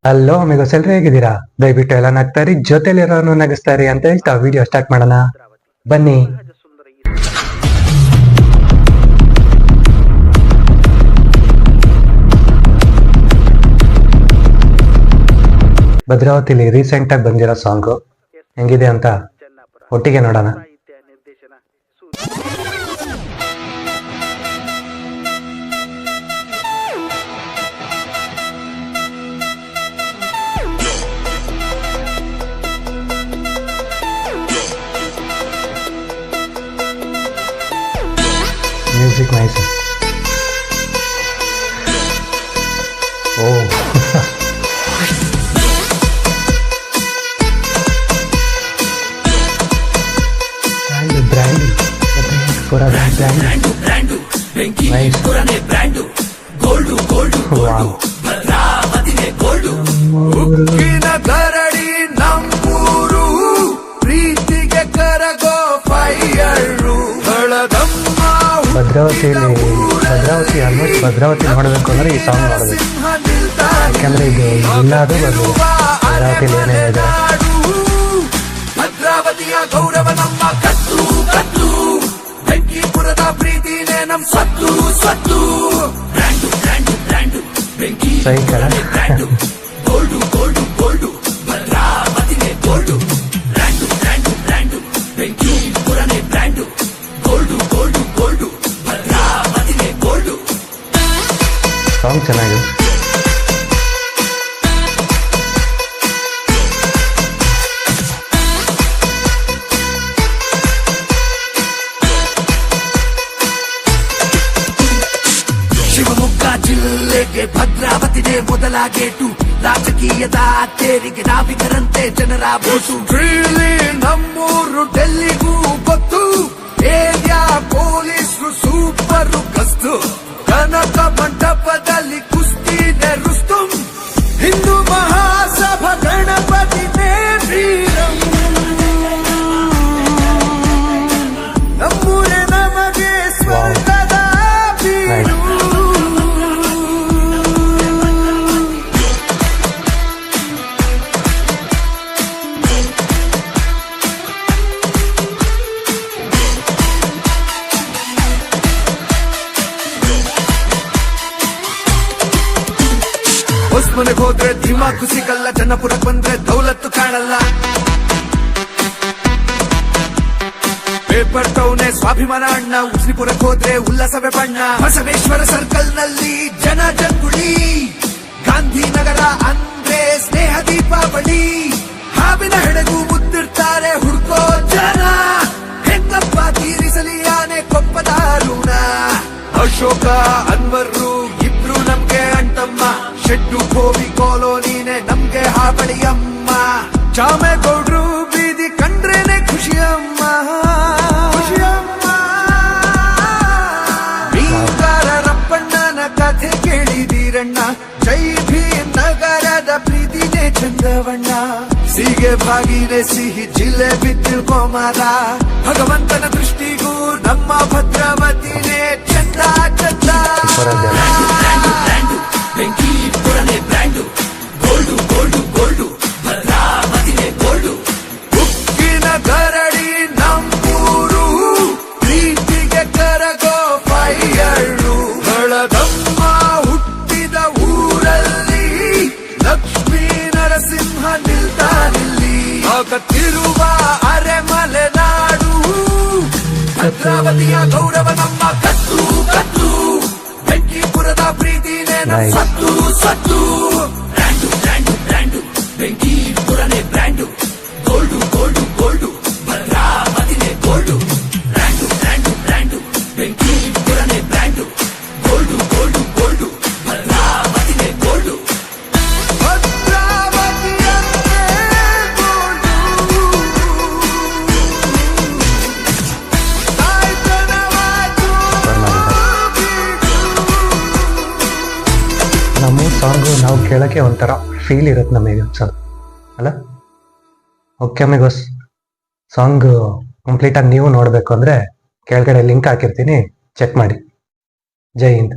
Hello ಅಮಿಗೋಸ್, ಎಲ್ರು ಹೇಗಿದ್ದೀರಾ? ದಯವಿಟ್ಟು ಎಲ್ಲ ನಗ್ತಾರಿ, ಜೊತೆಲಿರೋನು ನಗಿಸ್ತಾರಿ ಅಂತ ಹೇಳ್ತಾ ವಿಡಿಯೋ ಸ್ಟಾರ್ಟ್ ಮಾಡೋಣ ಬನ್ನಿ. ಭದ್ರಾವತಿಲಿ ರೀಸೆಂಟ್ ಆಗಿ ಬಂದಿರೋ ಸಾಂಗು ಹೆಂಗಿದೆ ಅಂತ ಒಟ್ಟಿಗೆ ನೋಡೋಣ. Music nice. Oh. Brand. Pura brand. Nice. Wow. Bhadravati almost Bhadravati ನೋಡಬೇಕು ಅಂದ್ರೆ ಈ ಸಾಂಗ್ ನೋಡಬೇಕು. ಯಾಕಂದ್ರೆ ಇದು ಎಲ್ಲಾದ್ರೂ ಬಂದು ಭದ್ರಾವತಿಲಿ ಏನೇನಿದೆ. ಭದ್ರಾವತಿಯ ಗೌರವ ನಮ್ಮ ಕತ್ತು ಕತ್ತು, ಬೆಂಕಿಪುರದ ಪ್ರೀತಿನೇ ನಮ್ ಸತ್ತು ಸತ್ತು. ಸೈಕಲ್ ಗೋಲ್ಡು ಗೋಲ್ಡು ಗೋಲ್ಡು, ಭದ್ರಾವತಿನೇ ಗೋಲ್ಡು. ಬ್ರ್ಯಾಂಡು ಬ್ರ್ಯಾಂಡು ಬ್ರ್ಯಾಂಡು, ಬೆಂಕಿಪುರನೇ ಬ್ರ್ಯಾಂಡು. ಗೋಲ್ಡು ಗೋಲ್ಡು ಗೋಲ್ಡು, ಭದ್ರಾವತಿನೇ ಗೋಲ್ಡು. ಸಾಂಗ್ ಚೆನ್ನಾಗಿದೆ. ಶಿವಮೊಗ್ಗ ಜಿಲ್ಲೆಗೆ ಭದ್ರಾವತಿನೇ ಮೊದಲ ಗೇಟು. ರಾಜಕೀಯದ ತೇರಿಗೆ ನಾವಿಕರಂತೆ ಜನರ ಬೋಸು. ನಮ್ಮೂರು ಡೆಲ್ಲಿಗೂ ಗೊತ್ತು, ಏರಿಯಾ ಪೊಲೀಸರು ಸೂಪರ್ ಗಸ್ತು. ಕನಕ ಮಂಟಪದಲ್ಲಿ ಕುಸ್ತಿದೆ ರುಸ್ತುಂ, ಹಿಂದೂ ಮಹಾಸಭಾ ಗಣಪತಿನೇ ವೀರಂ. ನಮ್ಮೂರೇ ನಮಗೆ ಸ್ವರ್ಗದ ಬೀಡು. ಹೊಸ್ಮನೆಗೆ ಹೋದ್ರೆ ಧಿಮಾಕು ಸಿಗಲ್ಲ, ಜನಪುರಕ್ಕೆ ಬಂದ್ರೆ ದೌಲತ್ತು ಕಾಣಲ್ಲ. ಪೇಪರ್ ಟೌನೇ ಸ್ವಾಭಿಮಾನ ಅಣ್ಣ, ಉಸ್ಲಿಪುರಕ್ಕೆ ಹೋದ್ರೆ ಉಲ್ಲಾಸವೇ ಬಣ್ಣ. ಬಸವೇಶ್ವರ ಸರ್ಕಲ್ ನಲ್ಲಿ ಜನ ಜಂಗುಳಿ, ಗಾಂಧಿನಗರ ಅಂದ್ರೆ ಸ್ನೇಹ ದೀಪಾವಳಿ. ಹಾವಿನ ಹೆಡೆಗೂ ಮುದ್ದಿರ್ತಾರೆ ಹುಡ್ಕೋ ಜನ, ಹೆಂಗಪ್ಪ ತೀರಿಸಲಿ ಆನೆ ಕೊಪ್ಪದ ಋಣ. ಅಶೋಕ ಅನ್ವರು ಇಬ್ರು ನಮ್ಗೆ ಅಣ್ತಮ್ಮ, ಶೆಟ್ಟು ಕೋವಿ ಕಾಲೋನಿನೇ ನಮ್ಗೆ ಹಾಬಳಿಯಮ್ಮ. ಚಾಮೇಗೌಡ್ರು ಬೀದಿ ಕಂಡ್ರೇನೆ ಖುಷಿಯಮ್ಮ ಖುಷಿಯಮ್ಮ. ಮೀಂಗಾರಪ್ಪಣ್ಣನ ಕಥೆ ಕೇಳಿದೀರಣ್ಣ, ಜೈ ಭೀಮ್ ನಗರದ ಪ್ರೀತಿನೇ ಚಂದವಣ್ಣ. ಸೀಗೆ ಬಾಗಿನೆ ಸಿಹಿ ಜಿಲೇಬಿ ತಿಳ್ಕೋಮಾರ, ಭಗವಂತನ ದೃಷ್ಟಿಗೂ ನಮ್ಮ ಭದ್ರಾವತಿನೇ ಚಂದ ಚಂದ. ಬೆಂಕಿಪುರನೇ ಬ್ರ್ಯಾಂಡು, ಗೋಲ್ಡು ಗೋಲ್ಡು ಗೋಲ್ಡು, ಭದ್ರಾವತಿನೇ ಗೋಲ್ಡು. ಉಕ್ಕಿನ ಗರಡಿ ನಮ್ಮೂರು, ಪ್ರೀತಿಗೆ ಕರಗೋ ಫೈಯರು. ಹಳದಮ್ಮ ಹುಟ್ಟಿದ ಊರಲ್ಲಿ, ಲಕ್ಷ್ಮೀ ನರಸಿಂಹ ನಿಲ್ತಾನಿಲ್ಲಿ. ಆಗತ್ತಿರುವ ಅರೆಮಲೆನಾಡು, ಭದ್ರಾವತಿಯ ಗೌರವ ನಮ್ಮ ಕತ್ತು ಕತ್ತು. ಬೆಂಕಿಪುರದ ಪ್ರೀತಿನೇ ನಮ್ಮ ಸತ್ತು ಸತ್ತು. ಬ್ರ್ಯಾಂಡು ಬ್ರ್ಯಾಂಡು ಬ್ರ್ಯಾಂಡು, ಬೆಂಕಿಪುರನೇ ಬ್ರ್ಯಾಂಡು. ಗೋಲ್ಡು ಗೋಲ್ಡು ಗೋಲ್ಡು, ಭದ್ರಾವತಿನೇ ಗೋಲ್ಡು. ಬ್ರ್ಯಾಂಡು ಬ್ರ್ಯಾಂಡು ಬ್ರ್ಯಾಂಡು, ಬೆಂಕಿಪುರನೇ ಬ್ರ್ಯಾಂಡು. ಗೋಲ್ಡು ಗೋಲ್ಡು ಗೋಲ್ಡು, ಭದ್ರಾವತಿನೇ ಗೋಲ್ಡು. ನಮ್ಮ ಸಾಂಗು ನಾವು ಕೇಳೋಕ್ಕೆ ಒಂಥರ ಫೀಲ್ ಇರುತ್ತೆ ನಮಗೆ ಒಂದ್ಸಲ ಅಲ್ಲ. ಓಕೆ ಅಮಿಗೋಸ್, ಸಾಂಗ್ ಕಂಪ್ಲೀಟಾಗಿ ನೀವು ನೋಡಬೇಕು ಅಂದರೆ ಕೆಳಗಡೆ ಲಿಂಕ್ ಹಾಕಿರ್ತೀನಿ, ಚೆಕ್ ಮಾಡಿ. ಜೈ ಹಿಂದ್.